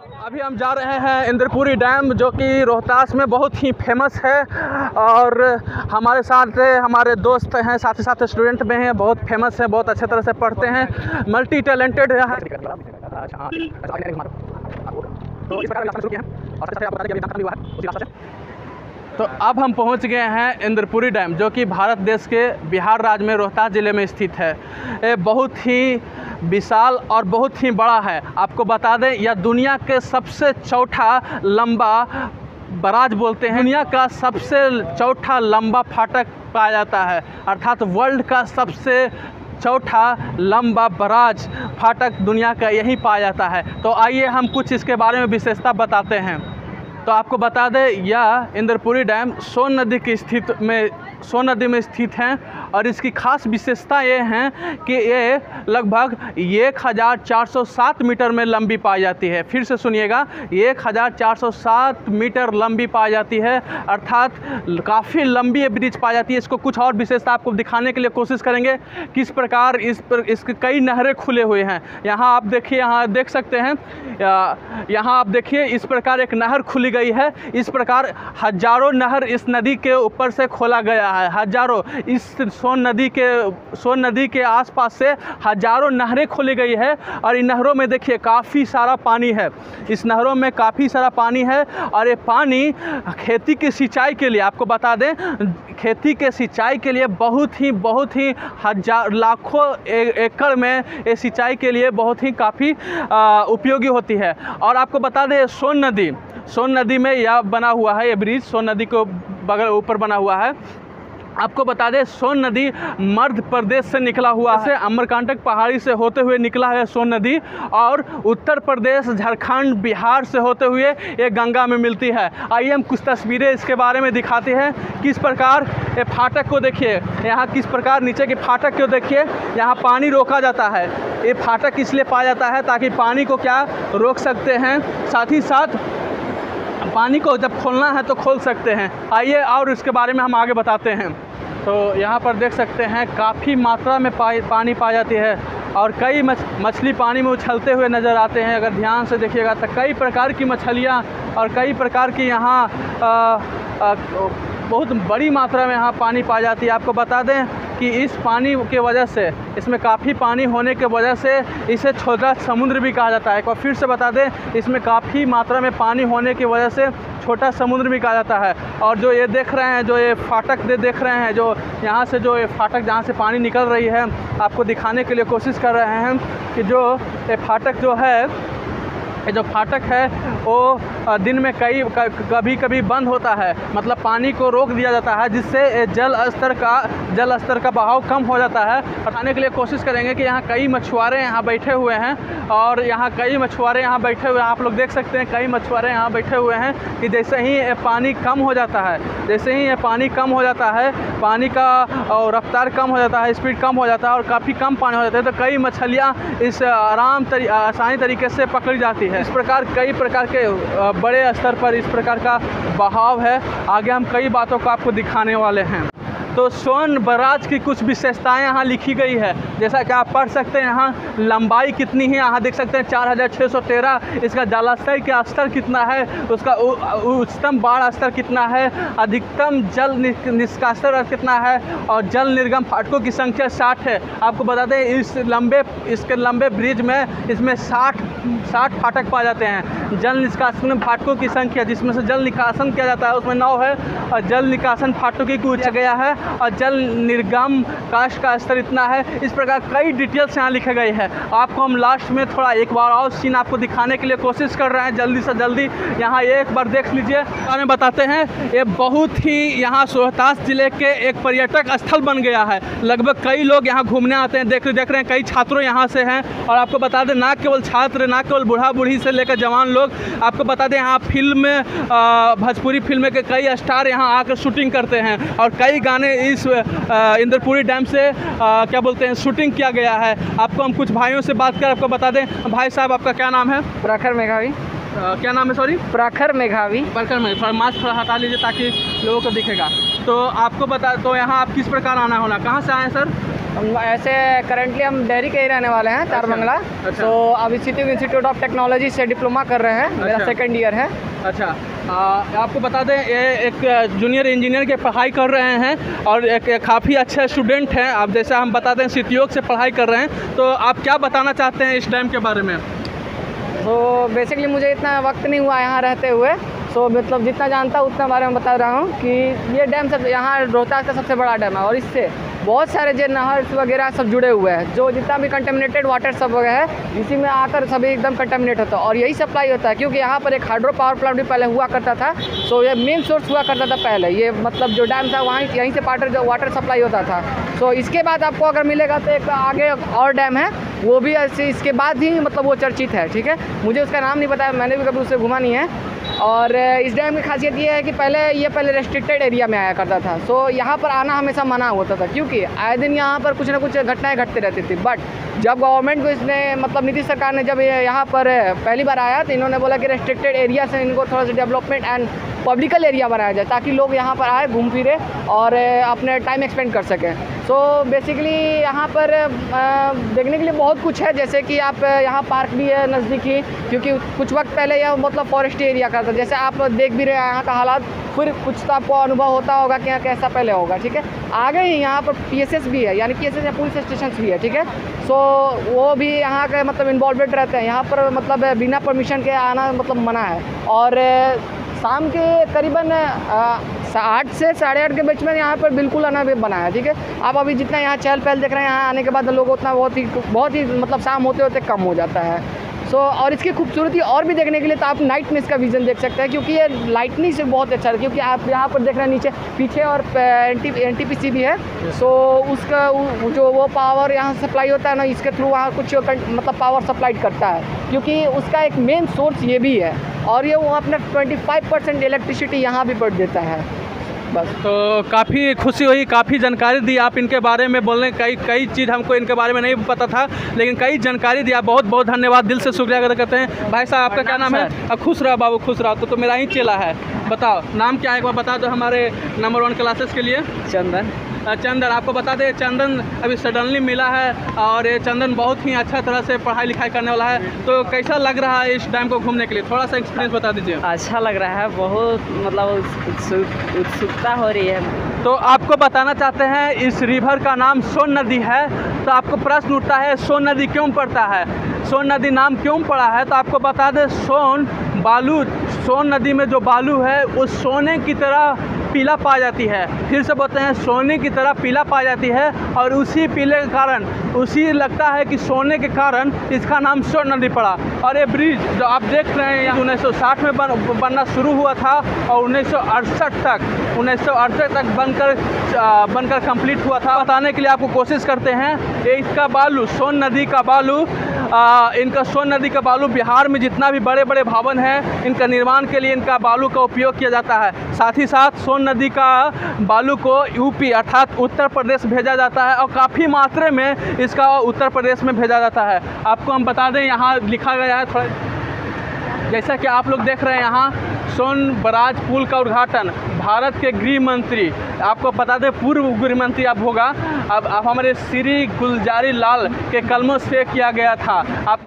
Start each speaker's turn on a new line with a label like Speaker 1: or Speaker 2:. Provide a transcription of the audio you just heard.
Speaker 1: अभी हम जा रहे हैं इंद्रपुरी डैम, जो कि रोहतास में बहुत ही फेमस है। और हमारे साथ हमारे दोस्त हैं, साथ ही साथ स्टूडेंट में हैं, बहुत फेमस है, बहुत अच्छे तरह से पढ़ते हैं, मल्टी टैलेंटेड है। तो अब हम पहुंच गए हैं इंद्रपुरी डैम, जो कि भारत देश के बिहार राज्य में रोहतास ज़िले में स्थित है। ये बहुत ही विशाल और बहुत ही बड़ा है। आपको बता दें, यह दुनिया के सबसे चौथा लंबा बराज बोलते हैं, दुनिया का सबसे चौथा लंबा फाटक पाया जाता है, अर्थात वर्ल्ड का सबसे चौथा लंबा बराज फाटक दुनिया का यही पाया जाता है। तो आइए हम कुछ इसके बारे में विशेषता बताते हैं। तो आपको बता दें, यह इंद्रपुरी डैम सोन नदी में स्थित है। और इसकी खास विशेषता ये हैं कि ये लगभग 1407 मीटर में लंबी पाई जाती है। फिर से सुनिएगा, 1407 मीटर लंबी पाई जाती है, अर्थात काफ़ी लंबी ये ब्रिज पाई जाती है। इसको कुछ और विशेषता आपको दिखाने के लिए कोशिश करेंगे, किस प्रकार इसके कई नहरें खुले हुए हैं। यहाँ आप देखिए, यहाँ देख सकते हैं, यहाँ आप देखिए, इस प्रकार एक नहर खुली गई है। इस प्रकार हजारों नहर इस नदी के ऊपर से खोला गया है। हजारों, इस सोन नदी के आसपास से हजारों नहरें खोली गई है। और इन नहरों में देखिए काफ़ी सारा पानी है, इस नहरों में काफ़ी सारा पानी है। और ये पानी खेती की सिंचाई के लिए, आपको बता दें, खेती के सिंचाई के लिए बहुत ही लाखों एकड़ में ये सिंचाई के लिए बहुत ही काफ़ी उपयोगी होती है। और आपको बता दें, सोन नदी में यह बना हुआ है, ये ब्रिज सोन नदी को बगल ऊपर बना हुआ है। आपको बता दें, सोन नदी मध्य प्रदेश से निकला हुआ है, अमरकांटक पहाड़ी से होते हुए निकला है सोन नदी, और उत्तर प्रदेश, झारखंड, बिहार से होते हुए ये गंगा में मिलती है। आइए हम कुछ तस्वीरें इसके बारे में दिखाते हैं। किस प्रकार ये फाटक को देखिए, यहाँ किस प्रकार नीचे के फाटक को देखिए, यहाँ पानी रोका जाता है। ये फाटक इसलिए पाया जाता है ताकि पानी को क्या रोक सकते हैं, साथ ही साथ पानी को जब खोलना है तो खोल सकते हैं। आइए और इसके बारे में हम आगे बताते हैं। तो यहाँ पर देख सकते हैं काफ़ी मात्रा में पानी पाई जाती है, और कई मछली पानी में उछलते हुए नज़र आते हैं। अगर ध्यान से देखिएगा तो कई प्रकार की मछलियाँ और कई प्रकार की यहाँ बहुत बड़ी मात्रा में यहाँ पानी पाई जाती है। आपको बता दें कि इस पानी के वजह से, इसमें काफ़ी पानी होने के वजह से इसे छोटा समुद्र भी कहा जाता है। और फिर से बता दें, इसमें काफ़ी मात्रा में पानी होने की वजह से छोटा समुद्र भी कहा जाता है। और जो ये देख रहे हैं, जो ये फाटक देख रहे हैं, जो यहाँ से जो ये फाटक जहाँ से पानी निकल रही है, आपको दिखाने के लिए कोशिश कर रहे हैं कि जो ये फाटक जो है, ये जो फाटक है वो दिन में कभी बंद होता है, मतलब पानी को रोक दिया जाता है, जिससे जल स्तर का बहाव कम हो जाता है। बताने के लिए कोशिश करेंगे कि यहाँ कई मछुआरे यहाँ बैठे हुए हैं, और यहाँ कई मछुआरे यहाँ बैठे हुए हैं। आप लोग देख सकते हैं कई मछुआरे यहाँ बैठे हुए हैं कि जैसे ही ये पानी कम हो जाता है, पानी का रफ्तार कम हो जाता है, स्पीड कम हो जाता है, और काफ़ी कम पानी हो जाता है, तो कई मछलियाँ इस आसानी तरीके से पकड़ी जाती है। इस प्रकार कई प्रकार के बड़े स्तर पर इस प्रकार का बहाव है। आगे हम कई बातों को आपको दिखाने वाले हैं। तो सोन बराज की कुछ विशेषताएं यहाँ लिखी गई है, जैसा कि आप पढ़ सकते हैं। यहाँ लंबाई कितनी है, यहाँ देख सकते हैं 4613। इसका जलाशय का स्तर कितना है, उसका उच्चतम बाढ़ स्तर कितना है, अधिकतम जल निष्कासन कितना है, और जल निर्गम फाटकों की संख्या 60 है। आपको बता दें, इसके लंबे ब्रिज में इसमें 60 फाटक पाए जाते हैं। जल निष्कासन फाटकों की संख्या, जिसमें से जल निकासन किया जाता है, उसमें 9 है, और जल निकासन फाटकों को किया गया है, और जल निर्गम काश का स्तर इतना है। इस प्रकार कई डिटेल्स यहाँ लिखे गए हैं। आपको हम लास्ट में थोड़ा एक बार और सीन आपको दिखाने के लिए कोशिश कर रहे हैं, जल्दी से जल्दी यहाँ एक बार देख लीजिए। हमें बताते हैं, ये बहुत ही यहाँ रोहतास जिले के एक पर्यटक स्थल बन गया है। लगभग कई लोग यहाँ घूमने आते हैं। देख रहे हैं कई छात्रों यहाँ से हैं। और आपको बता दें, ना केवल छात्र, ना केवल बूढ़ा बूढ़ी से लेकर जवान लोग, आपको बता दें यहाँ फिल्म, भोजपुरी फिल्म के कई स्टार यहाँ आकर शूटिंग करते हैं, और कई गाने इस इंद्रपुरी डैम से क्या बोलते हैं शूटिंग किया गया है। आपको हम कुछ भाइयों से बात कर आपको बता दें। भाई साहब, आपका क्या नाम है?
Speaker 2: प्रखर मेघावी।
Speaker 1: क्या नाम है? सॉरी,
Speaker 2: प्रखर मेघावी।
Speaker 1: थोड़ा मास्क हटा लीजिए ताकि लोगों को दिखेगा। तो आपको बता, तो यहाँ आप किस प्रकार आना होना, कहाँ से आए हैं सर?
Speaker 2: ऐसे करंटली हम डेहरी के ही रहने वाले हैं, चारबंगला।
Speaker 1: अच्छा।
Speaker 2: तो अभी सिटी इंस्टीट्यूट ऑफ टेक्नोलॉजी से डिप्लोमा कर रहे हैं, मेरा सेकंड ईयर है।
Speaker 1: अच्छा, आपको बता दें ये एक जूनियर इंजीनियर की पढ़ाई कर रहे हैं और एक काफ़ी अच्छे स्टूडेंट हैं। आप जैसा हम बता दें सिटीयोग से पढ़ाई कर रहे हैं, तो आप क्या बताना चाहते हैं इस डैम के बारे में?
Speaker 2: तो बेसिकली मुझे इतना वक्त नहीं हुआ यहाँ रहते हुए, सो मतलब जितना जानता हूँ उतना बारे में बता रहा हूँ कि ये डैम सब यहाँ रोहतास का सबसे बड़ा डैम है और इससे बहुत सारे जो नहर वगैरह सब जुड़े हुए हैं। जो जितना भी कंटेमिनेटेड वाटर सब वगैरह है इसी में आकर सभी एकदम कंटेमिनेट होता है और यही सप्लाई होता है, क्योंकि यहाँ पर एक हाइड्रो पावर प्लांट भी पहले हुआ करता था। सो ये मेन सोर्स हुआ करता था पहले, ये मतलब जो डैम था वहाँ यहीं से वाटर सप्लाई होता था। सो इसके बाद आपको अगर मिलेगा तो एक आगे और डैम है, वो भी ऐसे इसके बाद ही मतलब वो चर्चित है। ठीक है, मुझे उसका नाम नहीं पता, मैंने भी कभी उससे घुमा नहीं है। और इस डैम की खासियत ये है कि पहले रेस्ट्रिक्टेड एरिया में आया करता था। सो यहाँ पर आना हमेशा मना होता था, क्योंकि आए दिन यहाँ पर कुछ ना कुछ घटनाएं घटती रहती थी। बट जब गवर्नमेंट को इसने मतलब नीतीश सरकार ने जब ये यहाँ पर पहली बार आया तो इन्होंने बोला कि रेस्ट्रिक्टेड एरिया से इनको थोड़ा सा डेवलपमेंट एंड पब्लिकल एरिया बनाया जाए, ताकि लोग यहाँ पर आए, घूम फिरे और अपने टाइम एक्सपेंड कर सकें। सो बेसिकली यहाँ पर देखने के लिए बहुत कुछ है, जैसे कि आप यहाँ पार्क भी है नज़दीकी, क्योंकि कुछ वक्त पहले यह मतलब फॉरेस्ट एरिया का था। जैसे आप देख भी रहे हैं यहाँ का हालात, फिर कुछ तो आपको अनुभव होता होगा कि यहाँ कैसा पहले होगा। ठीक है, आगे ही यहाँ पर PSS भी है, यानी PSS या पुलिस स्टेशन भी है। ठीक है, सो वो भी यहाँ के मतलब इन्वॉल्वमेंट रहते हैं। यहाँ पर मतलब बिना परमिशन के आना मतलब मना है। और शाम के करीबन 8 से 8:30 के बीच में यहाँ पर बिल्कुल आना भी बना है। ठीक है, आप अभी जितना यहाँ चहल पहल देख रहे हैं, यहाँ आने के बाद लोग उतना बहुत ही मतलब शाम होते होते कम हो जाता है। सो और इसकी खूबसूरती और भी देखने के लिए तो आप नाइट में इसका विज़न देख सकते हैं, क्योंकि ये लाइटनिंग से बहुत अच्छा है। क्योंकि आप यहाँ पर देख रहे हैं नीचे पीछे और NTPC भी है। सो उसका जो वो पावर यहाँ सप्लाई होता है ना, इसके थ्रू वहाँ कुछ मतलब पावर सप्लाई करता है, क्योंकि उसका एक मेन सोर्स ये भी है। और ये वो अपना 25% इलेक्ट्रिसिटी यहाँ भी बढ़ देता है बस।
Speaker 1: तो काफ़ी खुशी हुई, काफ़ी जानकारी दी आप इनके बारे में। बोलने कई चीज़ हमको इनके बारे में नहीं पता था, लेकिन कई जानकारी दी। आप बहुत बहुत धन्यवाद, दिल से शुक्रिया अदा करते हैं। भाई साहब आपका क्या नाम है? खुश रहा बाबू, खुश रहा। तो मेरा ही चेला है, बताओ नाम क्या है, एक बार बता दो हमारे नंबर 1 क्लासेस के लिए। चंदन, आपको बता दें चंदन अभी सडनली मिला है और ये चंदन बहुत ही अच्छा तरह से पढ़ाई लिखाई करने वाला है। तो कैसा लग रहा है इस डैम को घूमने के लिए? थोड़ा सा एक्सपीरियंस बता दीजिए।
Speaker 2: अच्छा लग रहा है, बहुत मतलब उत्सुकता हो रही है।
Speaker 1: तो आपको बताना चाहते हैं इस रिवर का नाम सोन नदी है। तो आपको प्रश्न उठता है सोन नदी क्यों पड़ता है, सोन नदी नाम क्यों पड़ा है? तो आपको बता दें सोन नदी में जो बालू है वो सोने की तरह पीला पा जाती है। फिर से बोलते हैं सोने की तरह पीला पा जाती है, और उसी पीले के कारण लगता है कि सोने के कारण इसका नाम सोन नदी पड़ा। और ये ब्रिज जो आप देख रहे हैं 1960 में बनना शुरू हुआ था और 1968 तक बनकर कंप्लीट हुआ था। बताने के लिए आपको कोशिश करते हैं, इसका बालू सोन नदी का बालू इनका सोन नदी का बालू बिहार में जितना भी बड़े बड़े भवन हैं इनका निर्माण के लिए इनका बालू का उपयोग किया जाता है। साथ ही साथ सोन नदी का बालू को यूपी अर्थात उत्तर प्रदेश भेजा जाता है और काफ़ी मात्रा में इसका उत्तर प्रदेश में भेजा जाता है। आपको हम बता दें यहाँ लिखा गया है थोड़ा, जैसा कि आप लोग देख रहे हैं यहाँ सोन बराज पुल का उद्घाटन भारत के गृह मंत्री, आपको बता दें पूर्व गृह मंत्री अब होगा, अब हमारे श्री गुलजारी लाल के कलमों से किया गया था। आप